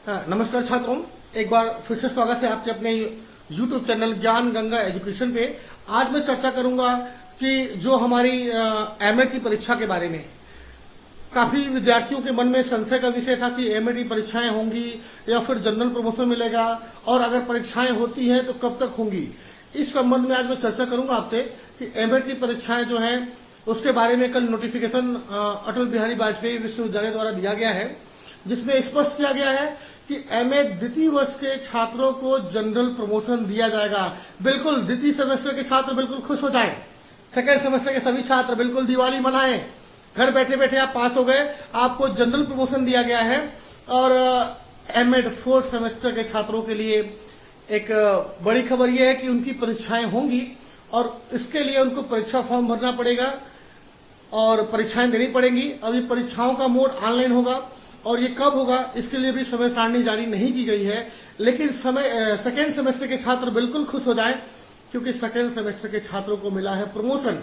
हाँ, नमस्कार छात्रों, एक बार फिर से स्वागत है आपके अपने YouTube चैनल ज्ञान गंगा एजुकेशन पे। आज मैं चर्चा करूंगा कि जो हमारी एमएड की परीक्षा के बारे में काफी विद्यार्थियों के मन में संशय का विषय था कि एमएड की परीक्षाएं होंगी या फिर जनरल प्रमोशन मिलेगा, और अगर परीक्षाएं होती हैं तो कब तक होंगी। इस संबंध में आज मैं चर्चा करूंगा आपसे कि एमएड की परीक्षाएं जो है उसके बारे में कल नोटिफिकेशन अटल बिहारी वाजपेयी विश्वविद्यालय द्वारा दिया गया है, जिसमें स्पष्ट किया गया है कि एमएड द्वितीय वर्ष के छात्रों को जनरल प्रमोशन दिया जाएगा। बिल्कुल द्वितीय सेमेस्टर के छात्र बिल्कुल खुश हो जाएं। सेकेंड सेमेस्टर के सभी छात्र बिल्कुल दिवाली मनाएं। घर बैठे बैठे आप पास हो गए, आपको जनरल प्रमोशन दिया गया है। और एमएड फोर्थ सेमेस्टर के छात्रों के लिए एक बड़ी खबर यह है कि उनकी परीक्षाएं होंगी और इसके लिए उनको परीक्षा फॉर्म भरना पड़ेगा और परीक्षाएं देनी पड़ेंगी। अभी परीक्षाओं का मोड ऑनलाइन होगा और ये कब होगा इसके लिए भी समय सारणी जारी नहीं की गई है। लेकिन सेकेंड सेमेस्टर के छात्र बिल्कुल खुश हो जाएं, क्योंकि सेकेंड सेमेस्टर के छात्रों को मिला है प्रमोशन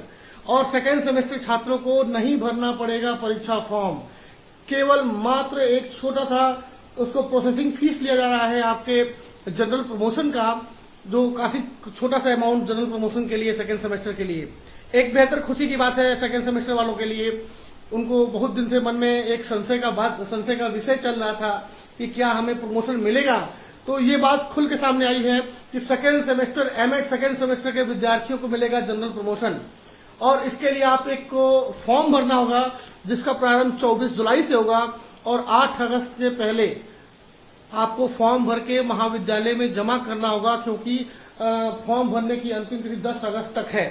और सेकेंड सेमेस्टर छात्रों को नहीं भरना पड़ेगा परीक्षा फॉर्म। केवल मात्र एक छोटा सा उसको प्रोसेसिंग फीस लिया जा रहा है आपके जनरल प्रमोशन का, जो काफी छोटा सा अमाउंट जनरल प्रमोशन के लिए सेकेंड सेमेस्टर के लिए। एक बेहतर खुशी की बात है सेकेंड सेमेस्टर वालों के लिए। उनको बहुत दिन से मन में एक संशय का विषय चल रहा था कि क्या हमें प्रमोशन मिलेगा, तो ये बात खुल के सामने आई है कि second semester MEd second semester के विद्यार्थियों को मिलेगा जनरल प्रमोशन। और इसके लिए आप एक को फॉर्म भरना होगा, जिसका प्रारंभ 24 जुलाई से होगा और 8 अगस्त के पहले आपको फॉर्म भर के महाविद्यालय में जमा करना होगा, क्योंकि फॉर्म भरने की अंतिम तिथि 10 अगस्त तक है।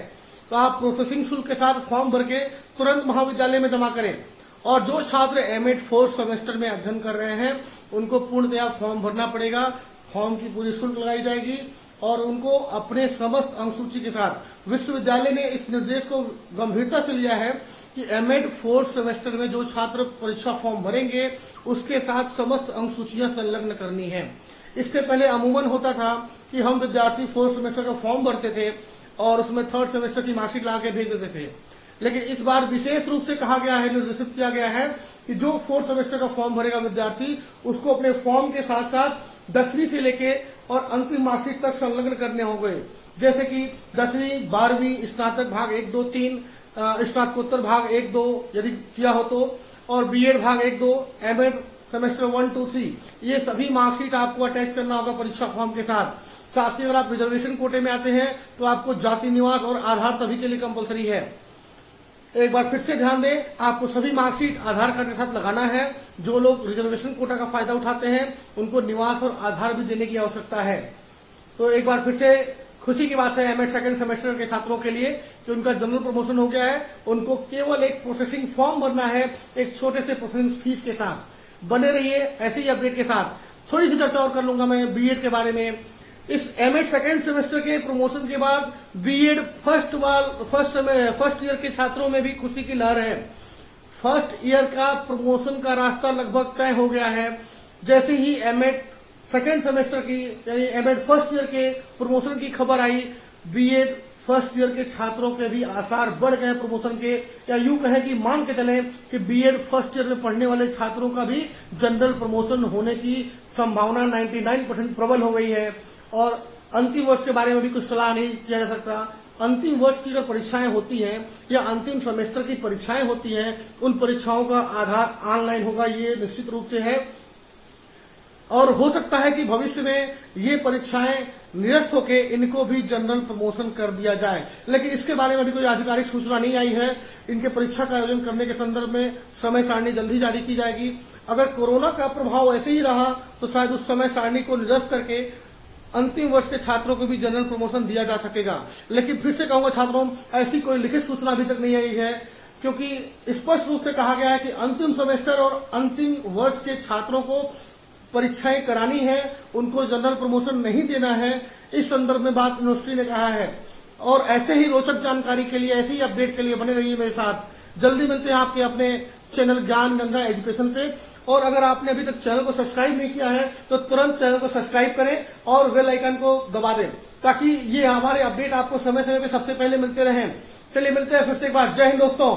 तो आप प्रोसेसिंग शुल्क के साथ फॉर्म भर के तुरंत महाविद्यालय में जमा करें। और जो छात्र एमएड फोर्थ सेमेस्टर में अध्ययन कर रहे हैं उनको पूर्णतया फॉर्म भरना पड़ेगा। फॉर्म की पूरी शुल्क लगाई जाएगी और उनको अपने समस्त अंकसूची के साथ, विश्वविद्यालय ने इस निर्देश को गंभीरता से लिया है कि एमएड फोर्थ सेमेस्टर में जो छात्र परीक्षा फॉर्म भरेंगे उसके साथ समस्त अंकसूचियां संलग्न करनी है। इससे पहले अमूमन होता था कि हम विद्यार्थी फोर्थ सेमेस्टर का फॉर्म भरते थे और उसमें थर्ड सेमेस्टर की मार्कशीट ला के भेज देते थे। लेकिन इस बार विशेष रूप से कहा गया है, निर्देशित किया गया है कि जो फोर्थ सेमेस्टर का फॉर्म भरेगा विद्यार्थी, उसको अपने फॉर्म के साथ साथ 10वीं से लेके और अंतिम मार्कशीट तक संलग्न करने होंगे। जैसे कि 10वीं 12वीं स्नातक भाग 1, 2, 3, स्नातकोत्तर भाग 1, 2 यदि किया हो तो, और बीएड भाग 1, 2, एमएड सेमेस्टर 1, 2, 3, ये सभी मार्कशीट आपको अटैच करना होगा परीक्षा फॉर्म के साथ। साथ ही अगर आप रिजर्वेशन कोटे में आते हैं तो आपको जाति निवास और आधार सभी के लिए कंपलसरी है। एक बार फिर से ध्यान दें, आपको सभी मार्कशीट आधार कार्ड के साथ लगाना है। जो लोग रिजर्वेशन कोटा का फायदा उठाते हैं उनको निवास और आधार भी देने की आवश्यकता है। तो एक बार फिर से खुशी की बात है एमएड सेकेंड सेमेस्टर के छात्रों के लिए कि उनका जनरल प्रमोशन हो गया है। उनको केवल एक प्रोसेसिंग फॉर्म भरना है, एक छोटे से प्रोसेसिंग फीस के साथ। बने रहिए ऐसे ही अपडेट के साथ। थोड़ी सी चर्चा और कर लूंगा मैं बीएड के बारे में। इस एमएड सेकेंड सेमेस्टर के प्रमोशन के बाद बीएड फर्स्ट ईयर के छात्रों में भी खुशी की लहर है। फर्स्ट ईयर का प्रमोशन का रास्ता लगभग तय हो गया है। जैसे ही एमएड सेकेंड सेमेस्टर की यानी एमएड फर्स्ट ईयर के प्रमोशन की खबर आई, बीएड फर्स्ट ईयर के छात्रों के भी आसार बढ़ गए प्रमोशन के, या यूं कहें कि मान के चले कि बीएड फर्स्ट ईयर में पढ़ने वाले छात्रों का भी जनरल प्रमोशन होने की संभावना 99% प्रबल हो गई है। और अंतिम वर्ष के बारे में भी कुछ सलाह नहीं किया जा सकता। अंतिम वर्ष की अगर परीक्षाएं होती हैं या अंतिम सेमेस्टर की परीक्षाएं होती हैं, उन परीक्षाओं का आधार ऑनलाइन होगा, ये निश्चित रूप से है। और हो सकता है कि भविष्य में ये परीक्षाएं निरस्त होकर इनको भी जनरल प्रमोशन कर दिया जाए, लेकिन इसके बारे में भी कोई आधिकारिक सूचना नहीं आई है। इनके परीक्षा का आयोजन करने के संदर्भ में समय सारणी जल्दी जारी की जाएगी। अगर कोरोना का प्रभाव ऐसे ही रहा तो शायद उस समय सारणी को निरस्त करके अंतिम वर्ष के छात्रों को भी जनरल प्रमोशन दिया जा सकेगा। लेकिन फिर से कहूंगा छात्रों, ऐसी कोई लिखित सूचना अभी तक नहीं आई है, क्योंकि स्पष्ट रूप से कहा गया है कि अंतिम सेमेस्टर और अंतिम वर्ष के छात्रों को परीक्षाएं करानी है, उनको जनरल प्रमोशन नहीं देना है। इस संदर्भ में बात यूनिवर्सिटी ने कहा है। और ऐसे ही रोचक जानकारी के लिए, ऐसे ही अपडेट के लिए बने रहिए मेरे साथ। जल्दी मिलते हैं आपके अपने चैनल ज्ञान गंगा एजुकेशन पे। और अगर आपने अभी तक चैनल को सब्सक्राइब नहीं किया है तो तुरंत चैनल को सब्सक्राइब करें और बेल आइकन को दबा दें, ताकि ये हमारे अपडेट आपको समय समय पे सबसे पहले मिलते रहें। चलिए मिलते हैं फिर से एक बार। जय हिंद दोस्तों।